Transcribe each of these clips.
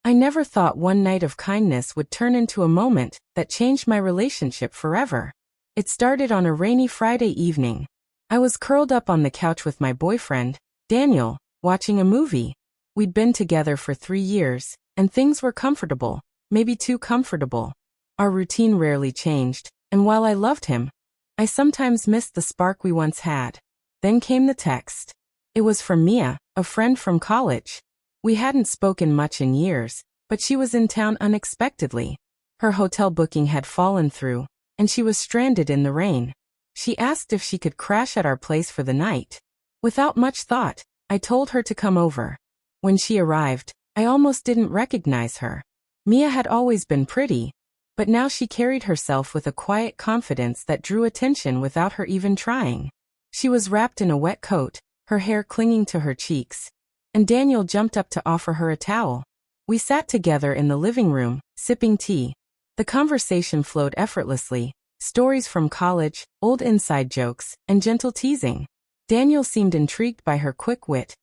I never thought one night of kindness would turn into a moment that changed my relationship forever. It started on a rainy Friday evening. I was curled up on the couch with my boyfriend, Daniel, watching a movie. We'd been together for 3 years, and things were comfortable, maybe too comfortable. Our routine rarely changed, and while I loved him, I sometimes missed the spark we once had. Then came the text. It was from Mia, a friend from college. We hadn't spoken much in years, but she was in town unexpectedly. Her hotel booking had fallen through, and she was stranded in the rain. She asked if she could crash at our place for the night. Without much thought, I told her to come over. When she arrived, I almost didn't recognize her. Mia had always been pretty, but now she carried herself with a quiet confidence that drew attention without her even trying. She was wrapped in a wet coat, her hair clinging to her cheeks, and Daniel jumped up to offer her a towel. We sat together in the living room, sipping tea. The conversation flowed effortlessly, stories from college, old inside jokes, and gentle teasing. Daniel seemed intrigued by her quick wit,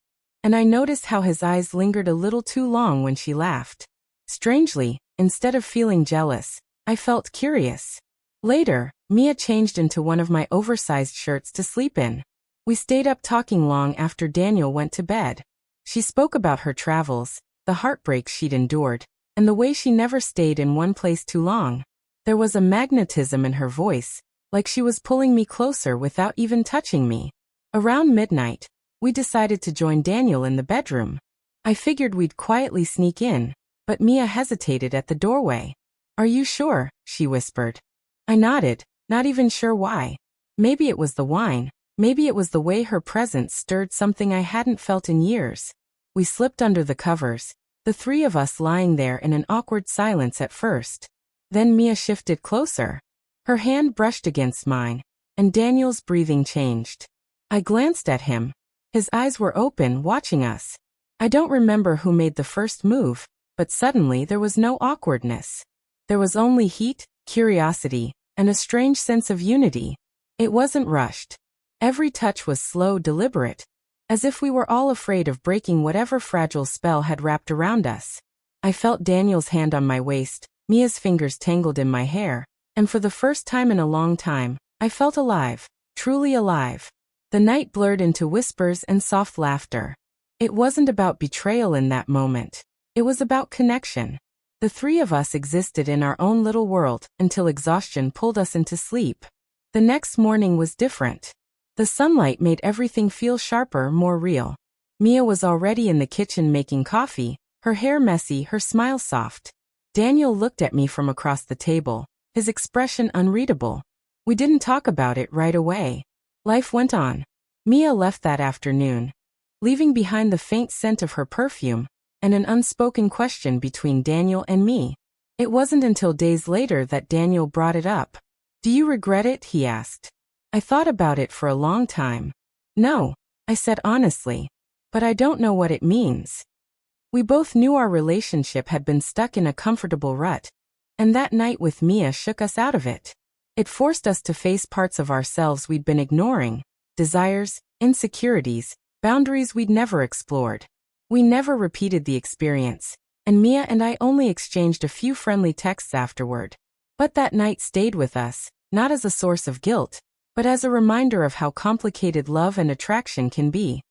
and I noticed how his eyes lingered a little too long when she laughed. Strangely, instead of feeling jealous, I felt curious. Later, Mia changed into one of my oversized shirts to sleep in. We stayed up talking long after Daniel went to bed. She spoke about her travels, the heartbreaks she'd endured, and the way she never stayed in one place too long. There was a magnetism in her voice, like she was pulling me closer without even touching me. Around midnight, we decided to join Daniel in the bedroom. I figured we'd quietly sneak in, but Mia hesitated at the doorway. "Are you sure?" she whispered. I nodded, not even sure why. Maybe it was the wine, maybe it was the way her presence stirred something I hadn't felt in years. We slipped under the covers, the three of us lying there in an awkward silence at first. Then Mia shifted closer. Her hand brushed against mine, and Daniel's breathing changed. I glanced at him. His eyes were open, watching us. I don't remember who made the first move, but suddenly there was no awkwardness. There was only heat, curiosity, and a strange sense of unity. It wasn't rushed. Every touch was slow, deliberate, as if we were all afraid of breaking whatever fragile spell had wrapped around us. I felt Daniel's hand on my waist, Mia's fingers tangled in my hair, and for the first time in a long time, I felt alive, truly alive. The night blurred into whispers and soft laughter. It wasn't about betrayal in that moment. It was about connection. The three of us existed in our own little world until exhaustion pulled us into sleep. The next morning was different. The sunlight made everything feel sharper, more real. Mia was already in the kitchen making coffee, her hair messy, her smile soft. Daniel looked at me from across the table, his expression unreadable. We didn't talk about it right away. Life went on. Mia left that afternoon, leaving behind the faint scent of her perfume and an unspoken question between Daniel and me. It wasn't until days later that Daniel brought it up. "Do you regret it?" he asked. I thought about it for a long time. "No," I said honestly, "but I don't know what it means." We both knew our relationship had been stuck in a comfortable rut, and that night with Mia shook us out of it. It forced us to face parts of ourselves we'd been ignoring, desires, insecurities, boundaries we'd never explored. We never repeated the experience, and Mia and I only exchanged a few friendly texts afterward. But that night stayed with us, not as a source of guilt, but as a reminder of how complicated love and attraction can be.